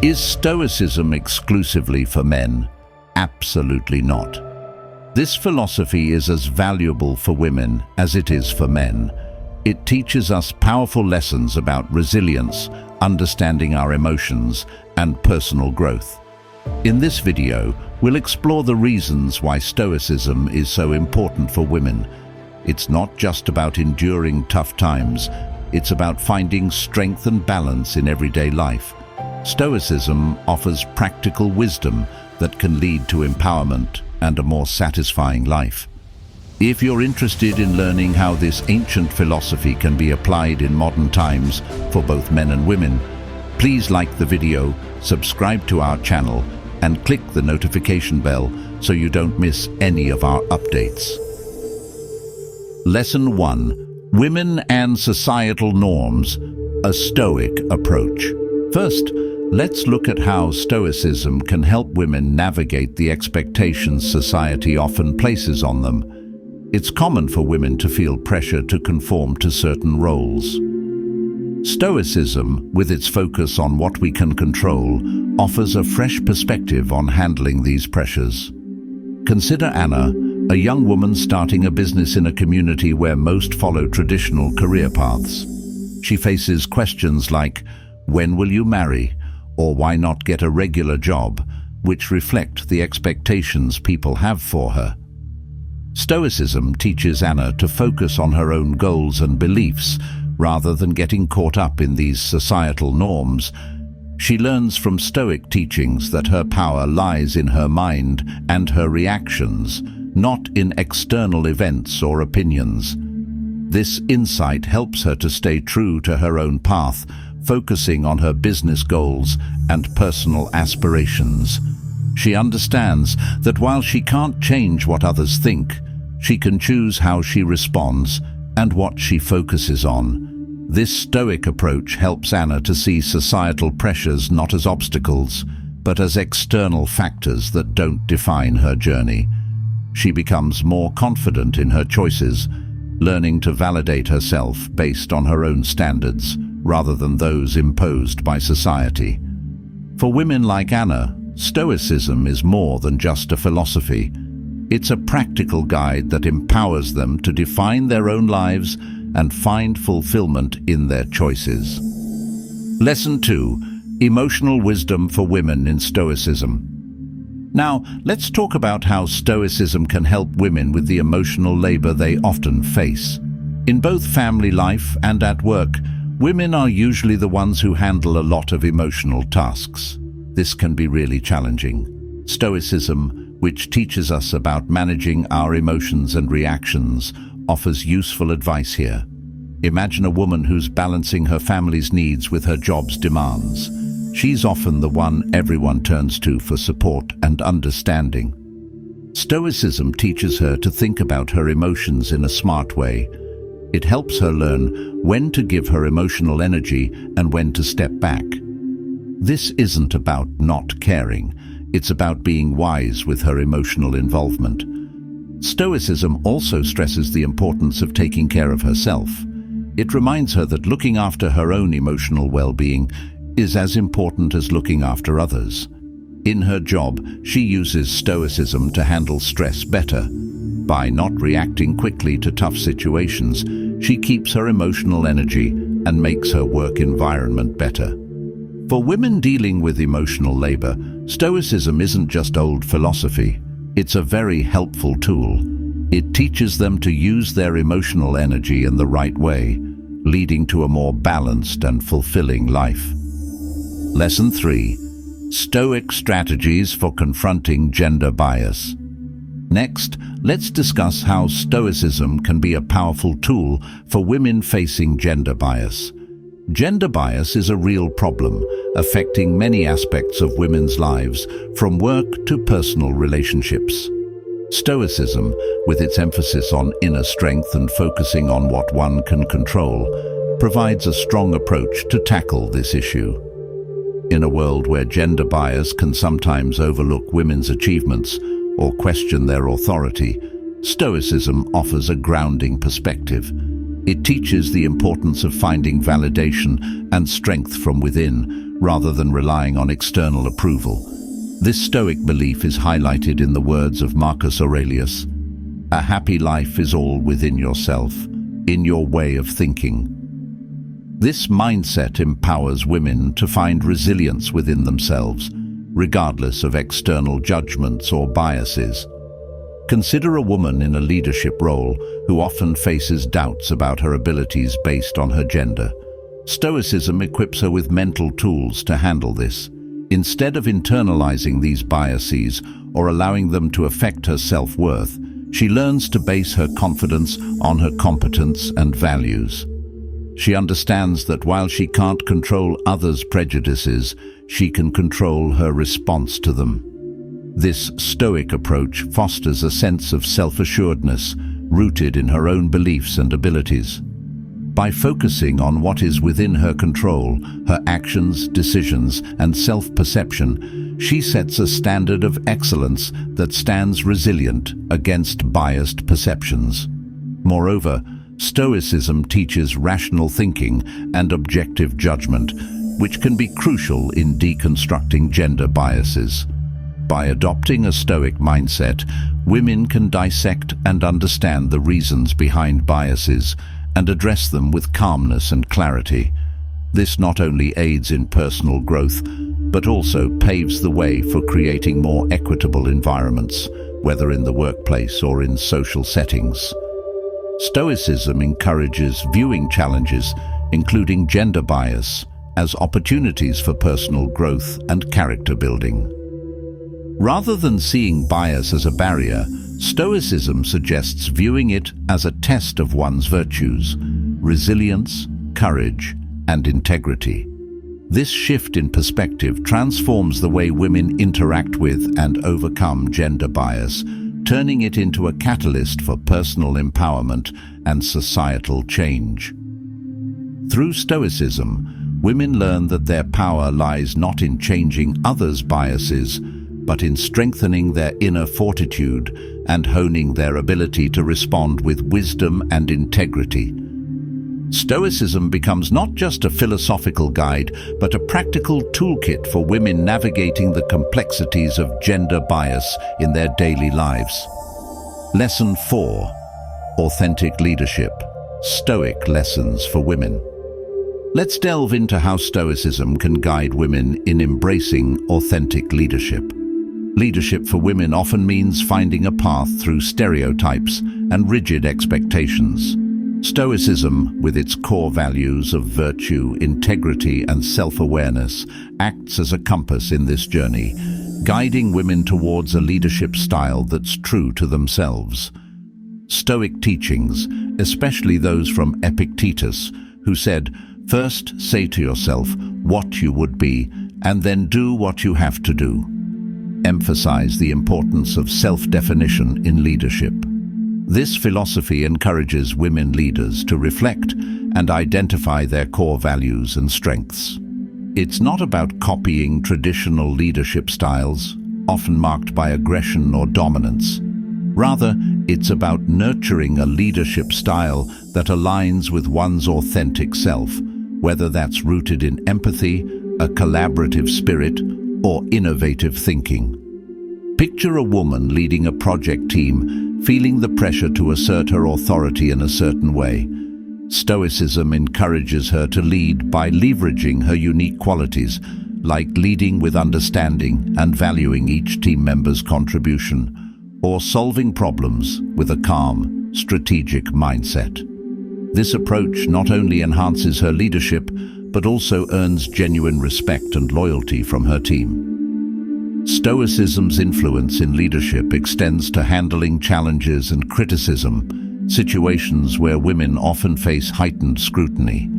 Is Stoicism exclusively for men? Absolutely not. This philosophy is as valuable for women as it is for men. It teaches us powerful lessons about resilience, understanding our emotions, and personal growth. In this video, we'll explore the reasons why Stoicism is so important for women. It's not just about enduring tough times, it's about finding strength and balance in everyday life. Stoicism offers practical wisdom that can lead to empowerment and a more satisfying life. If you're interested in learning how this ancient philosophy can be applied in modern times for both men and women, please like the video, subscribe to our channel, and click the notification bell so you don't miss any of our updates. Lesson 1. Women and Societal Norms, a Stoic Approach. First, let's look at how Stoicism can help women navigate the expectations society often places on them. It's common for women to feel pressure to conform to certain roles. Stoicism, with its focus on what we can control, offers a fresh perspective on handling these pressures. Consider Anna, a young woman starting a business in a community where most follow traditional career paths. She faces questions like, when will you marry? Or why not get a regular job, which reflect the expectations people have for her. Stoicism teaches Anna to focus on her own goals and beliefs, rather than getting caught up in these societal norms. She learns from Stoic teachings that her power lies in her mind and her reactions, not in external events or opinions. This insight helps her to stay true to her own path, focusing on her business goals and personal aspirations. She understands that while she can't change what others think, she can choose how she responds and what she focuses on. This Stoic approach helps Anna to see societal pressures not as obstacles, but as external factors that don't define her journey. She becomes more confident in her choices, learning to validate herself based on her own standards, rather than those imposed by society. For women like Anna, Stoicism is more than just a philosophy. It's a practical guide that empowers them to define their own lives and find fulfillment in their choices. Lesson 2. Emotional Wisdom for Women in Stoicism. Now, let's talk about how Stoicism can help women with the emotional labor they often face. In both family life and at work, women are usually the ones who handle a lot of emotional tasks. This can be really challenging. Stoicism, which teaches us about managing our emotions and reactions, offers useful advice here. Imagine a woman who's balancing her family's needs with her job's demands. She's often the one everyone turns to for support and understanding. Stoicism teaches her to think about her emotions in a smart way. It helps her learn when to give her emotional energy and when to step back. This isn't about not caring, it's about being wise with her emotional involvement. Stoicism also stresses the importance of taking care of herself. It reminds her that looking after her own emotional well-being is as important as looking after others. In her job, she uses Stoicism to handle stress better. By not reacting quickly to tough situations, she keeps her emotional energy and makes her work environment better. For women dealing with emotional labor, Stoicism isn't just old philosophy. It's a very helpful tool. It teaches them to use their emotional energy in the right way, leading to a more balanced and fulfilling life. Lesson 3. Stoic Strategies for Confronting Gender Bias. Next, let's discuss how Stoicism can be a powerful tool for women facing gender bias. Gender bias is a real problem, affecting many aspects of women's lives, from work to personal relationships. Stoicism, with its emphasis on inner strength and focusing on what one can control, provides a strong approach to tackle this issue. In a world where gender bias can sometimes overlook women's achievements or question their authority, Stoicism offers a grounding perspective. It teaches the importance of finding validation and strength from within, rather than relying on external approval. This Stoic belief is highlighted in the words of Marcus Aurelius: "A happy life is all within yourself, in your way of thinking." This mindset empowers women to find resilience within themselves, regardless of external judgments or biases. Consider a woman in a leadership role who often faces doubts about her abilities based on her gender. Stoicism equips her with mental tools to handle this. Instead of internalizing these biases or allowing them to affect her self-worth, she learns to base her confidence on her competence and values. She understands that while she can't control others' prejudices, she can control her response to them. This Stoic approach fosters a sense of self-assuredness rooted in her own beliefs and abilities. By focusing on what is within her control, her actions, decisions, and self-perception, she sets a standard of excellence that stands resilient against biased perceptions. Moreover, Stoicism teaches rational thinking and objective judgment, which can be crucial in deconstructing gender biases. By adopting a Stoic mindset, women can dissect and understand the reasons behind biases and address them with calmness and clarity. This not only aids in personal growth, but also paves the way for creating more equitable environments, whether in the workplace or in social settings. Stoicism encourages viewing challenges, including gender bias, as opportunities for personal growth and character building. Rather than seeing bias as a barrier, Stoicism suggests viewing it as a test of one's virtues, resilience, courage, and integrity. This shift in perspective transforms the way women interact with and overcome gender bias, turning it into a catalyst for personal empowerment and societal change. Through Stoicism, women learn that their power lies not in changing others' biases, but in strengthening their inner fortitude and honing their ability to respond with wisdom and integrity. Stoicism becomes not just a philosophical guide, but a practical toolkit for women navigating the complexities of gender bias in their daily lives. Lesson 4: Authentic Leadership. Stoic Lessons for Women. Let's delve into how Stoicism can guide women in embracing authentic leadership. Leadership for women often means finding a path through stereotypes and rigid expectations. Stoicism, with its core values of virtue, integrity, and self-awareness, acts as a compass in this journey, guiding women towards a leadership style that's true to themselves. Stoic teachings, especially those from Epictetus, who said, "First say to yourself what you would be, and then do what you have to do," emphasize the importance of self-definition in leadership. This philosophy encourages women leaders to reflect and identify their core values and strengths. It's not about copying traditional leadership styles, often marked by aggression or dominance. Rather, it's about nurturing a leadership style that aligns with one's authentic self, whether that's rooted in empathy, a collaborative spirit, or innovative thinking. Picture a woman leading a project team, feeling the pressure to assert her authority in a certain way. Stoicism encourages her to lead by leveraging her unique qualities, like leading with understanding and valuing each team member's contribution, or solving problems with a calm, strategic mindset. This approach not only enhances her leadership, but also earns genuine respect and loyalty from her team. Stoicism's influence in leadership extends to handling challenges and criticism, situations where women often face heightened scrutiny.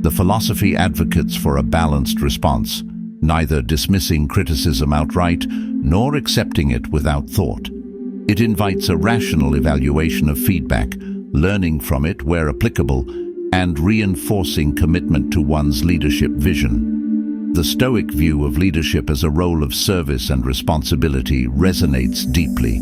The philosophy advocates for a balanced response, neither dismissing criticism outright nor accepting it without thought. It invites a rational evaluation of feedback, learning from it where applicable, and reinforcing commitment to one's leadership vision. The Stoic view of leadership as a role of service and responsibility resonates deeply.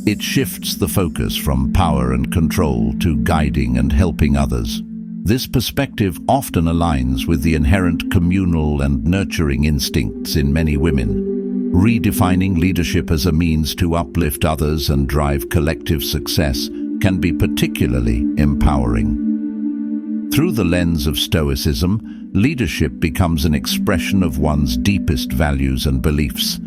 It shifts the focus from power and control to guiding and helping others. This perspective often aligns with the inherent communal and nurturing instincts in many women. Redefining leadership as a means to uplift others and drive collective success can be particularly empowering. Through the lens of Stoicism, leadership becomes an expression of one's deepest values and beliefs,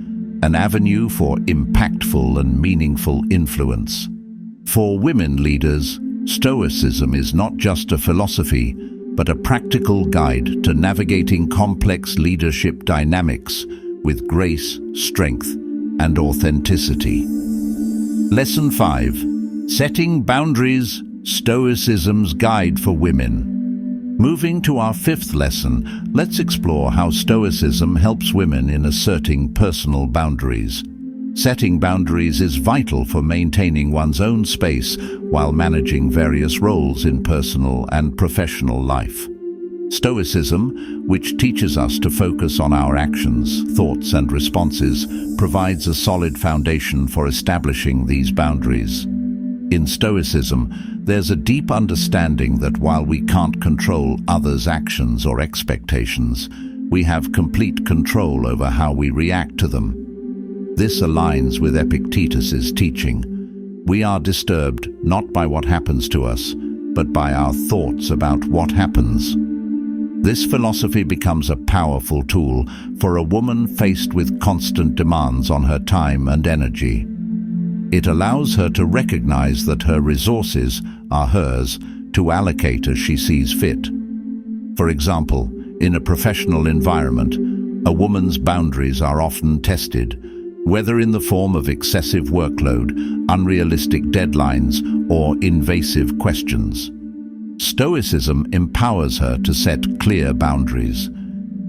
an avenue for impactful and meaningful influence. For women leaders, Stoicism is not just a philosophy, but a practical guide to navigating complex leadership dynamics with grace, strength, and authenticity. Lesson 5. Setting Boundaries, Stoicism's Guide for Women. Moving to our 5th lesson, let's explore how Stoicism helps women in asserting personal boundaries. Setting boundaries is vital for maintaining one's own space while managing various roles in personal and professional life. Stoicism, which teaches us to focus on our actions, thoughts, and responses, provides a solid foundation for establishing these boundaries. In Stoicism, there's a deep understanding that while we can't control others' actions or expectations, we have complete control over how we react to them. This aligns with Epictetus's teaching. We are disturbed not by what happens to us, but by our thoughts about what happens. This philosophy becomes a powerful tool for a woman faced with constant demands on her time and energy. It allows her to recognize that her resources are hers to allocate as she sees fit. For example, in a professional environment, a woman's boundaries are often tested, whether in the form of excessive workload, unrealistic deadlines, or invasive questions. Stoicism empowers her to set clear boundaries.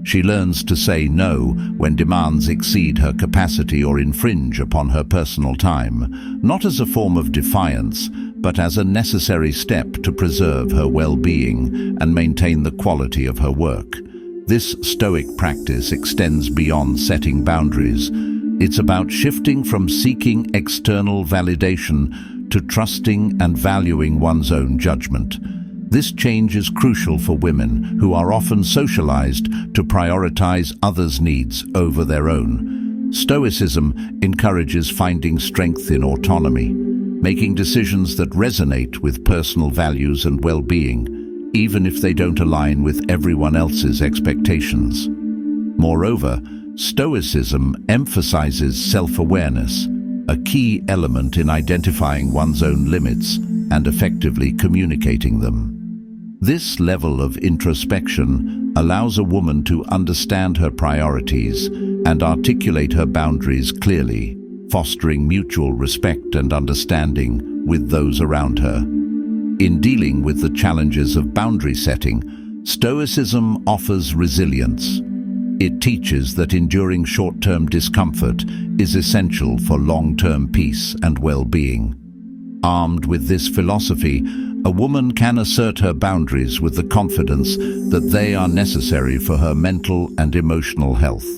She learns to say no when demands exceed her capacity or infringe upon her personal time, not as a form of defiance, but as a necessary step to preserve her well-being and maintain the quality of her work. This Stoic practice extends beyond setting boundaries. It's about shifting from seeking external validation to trusting and valuing one's own judgment. This change is crucial for women who are often socialized to prioritize others' needs over their own. Stoicism encourages finding strength in autonomy, making decisions that resonate with personal values and well-being, even if they don't align with everyone else's expectations. Moreover, Stoicism emphasizes self-awareness, a key element in identifying one's own limits and effectively communicating them. This level of introspection allows a woman to understand her priorities and articulate her boundaries clearly, fostering mutual respect and understanding with those around her. In dealing with the challenges of boundary setting, Stoicism offers resilience. It teaches that enduring short-term discomfort is essential for long-term peace and well-being. Armed with this philosophy, a woman can assert her boundaries with the confidence that they are necessary for her mental and emotional health.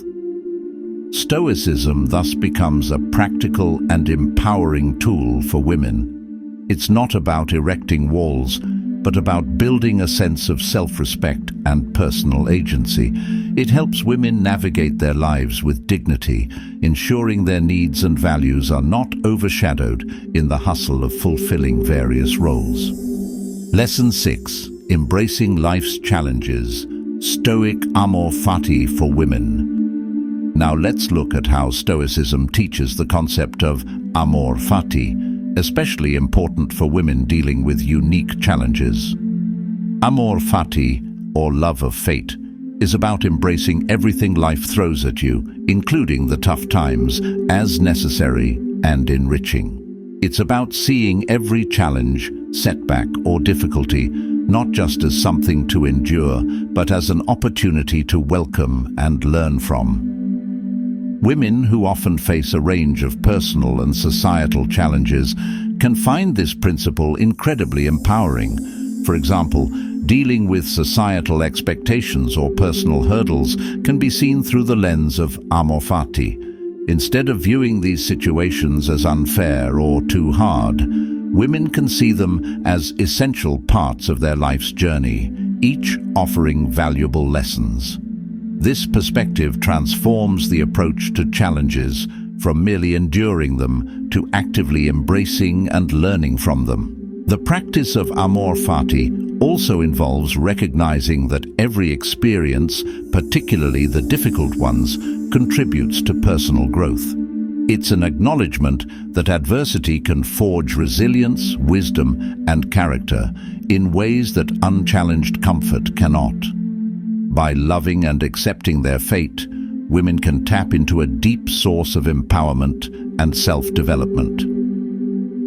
Stoicism thus becomes a practical and empowering tool for women. It's not about erecting walls, but about building a sense of self-respect and personal agency. It helps women navigate their lives with dignity, ensuring their needs and values are not overshadowed in the hustle of fulfilling various roles. Lesson 6. Embracing Life's Challenges. Stoic Amor Fati for Women. Now let's look at how Stoicism teaches the concept of Amor Fati, especially important for women dealing with unique challenges. Amor Fati, or love of fate, is about embracing everything life throws at you, including the tough times, as necessary and enriching. It's about seeing every challenge, setback, or difficulty not just as something to endure, but as an opportunity to welcome and learn from. Women who often face a range of personal and societal challenges can find this principle incredibly empowering. For example, dealing with societal expectations or personal hurdles can be seen through the lens of Amor Fati. Instead of viewing these situations as unfair or too hard, women can see them as essential parts of their life's journey, each offering valuable lessons. This perspective transforms the approach to challenges from merely enduring them to actively embracing and learning from them. The practice of Amor Fati also involves recognizing that every experience, particularly the difficult ones, contributes to personal growth. It's an acknowledgement that adversity can forge resilience, wisdom, and character in ways that unchallenged comfort cannot. By loving and accepting their fate, women can tap into a deep source of empowerment and self-development.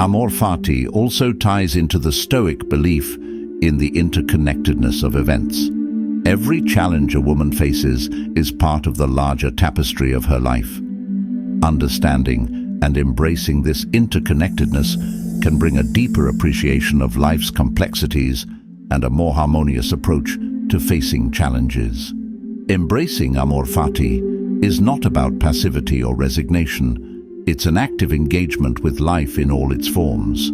Amor Fati also ties into the Stoic belief in the interconnectedness of events. Every challenge a woman faces is part of the larger tapestry of her life. Understanding and embracing this interconnectedness can bring a deeper appreciation of life's complexities and a more harmonious approach to facing challenges. Embracing Amor Fati is not about passivity or resignation. It's an active engagement with life in all its forms.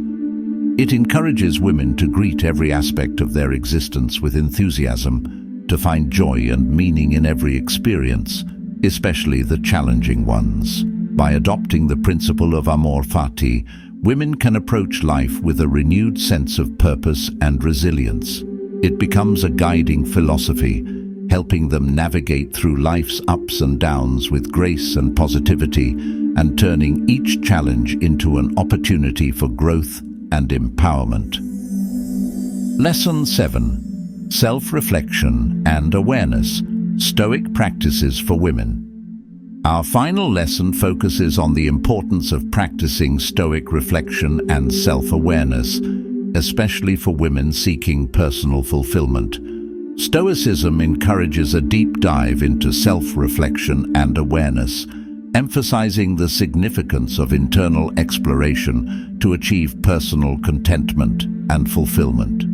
It encourages women to greet every aspect of their existence with enthusiasm, to find joy and meaning in every experience, especially the challenging ones. By adopting the principle of Amor Fati, women can approach life with a renewed sense of purpose and resilience. It becomes a guiding philosophy, helping them navigate through life's ups and downs with grace and positivity, and turning each challenge into an opportunity for growth and empowerment. Lesson 7. Self-reflection and awareness. Stoic practices for women. Our final lesson focuses on the importance of practicing Stoic reflection and self-awareness, especially for women seeking personal fulfillment. Stoicism encourages a deep dive into self-reflection and awareness, emphasizing the significance of internal exploration to achieve personal contentment and fulfillment.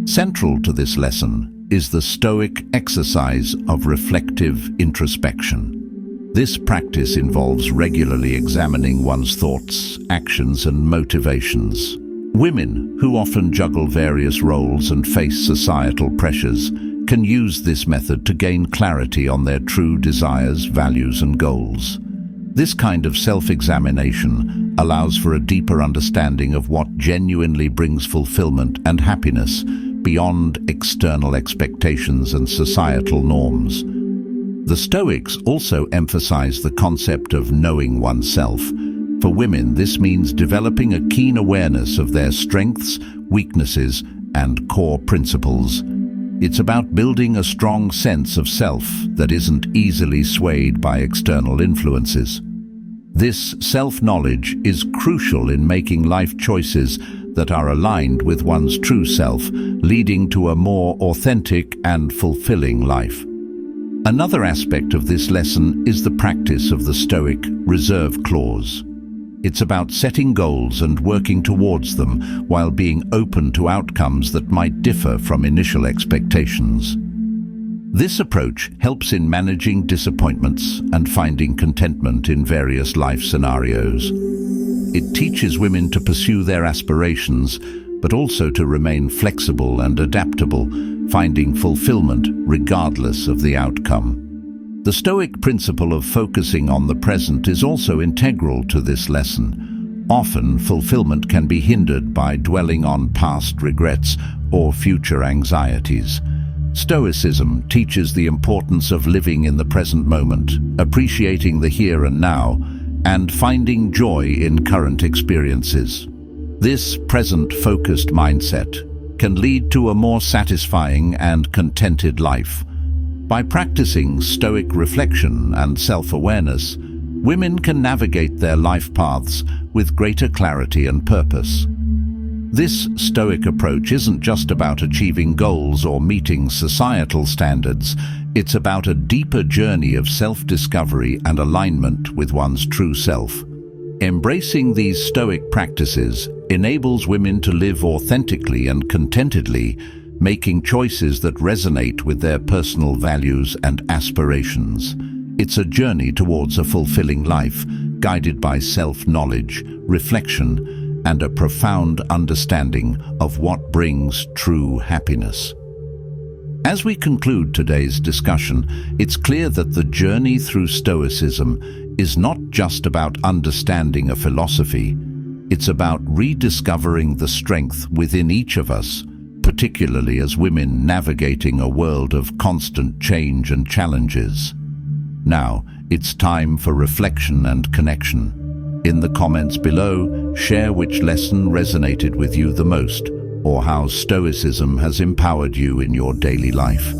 Central to this lesson is the Stoic exercise of reflective introspection. This practice involves regularly examining one's thoughts, actions, and motivations. Women, who often juggle various roles and face societal pressures, can use this method to gain clarity on their true desires, values, and goals. This kind of self-examination allows for a deeper understanding of what genuinely brings fulfillment and happiness beyond external expectations and societal norms. The Stoics also emphasize the concept of knowing oneself. For women, this means developing a keen awareness of their strengths, weaknesses, and core principles. It's about building a strong sense of self that isn't easily swayed by external influences. This self-knowledge is crucial in making life choices that are aligned with one's true self, leading to a more authentic and fulfilling life. Another aspect of this lesson is the practice of the Stoic reserve clause. It's about setting goals and working towards them while being open to outcomes that might differ from initial expectations. This approach helps in managing disappointments and finding contentment in various life scenarios. It teaches women to pursue their aspirations, but also to remain flexible and adaptable, finding fulfillment regardless of the outcome. The Stoic principle of focusing on the present is also integral to this lesson. Often, fulfillment can be hindered by dwelling on past regrets or future anxieties. Stoicism teaches the importance of living in the present moment, appreciating the here and now, and finding joy in current experiences. This present-focused mindset can lead to a more satisfying and contented life. By practicing Stoic reflection and self-awareness, women can navigate their life paths with greater clarity and purpose. This Stoic approach isn't just about achieving goals or meeting societal standards. It's about a deeper journey of self-discovery and alignment with one's true self. Embracing these Stoic practices enables women to live authentically and contentedly, making choices that resonate with their personal values and aspirations. It's a journey towards a fulfilling life, guided by self-knowledge, reflection, and a profound understanding of what brings true happiness. As we conclude today's discussion, it's clear that the journey through Stoicism is not just about understanding a philosophy. It's about rediscovering the strength within each of us, particularly as women navigating a world of constant change and challenges. Now, it's time for reflection and connection. In the comments below, share which lesson resonated with you the most, or how Stoicism has empowered you in your daily life.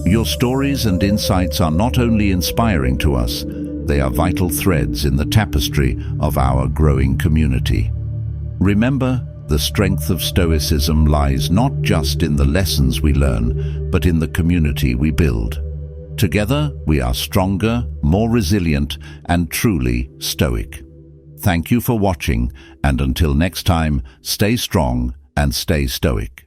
Your stories and insights are not only inspiring to us, they are vital threads in the tapestry of our growing community. Remember, the strength of Stoicism lies not just in the lessons we learn, but in the community we build. Together, we are stronger, more resilient, and truly Stoic. Thank you for watching, and until next time, stay strong and stay Stoic.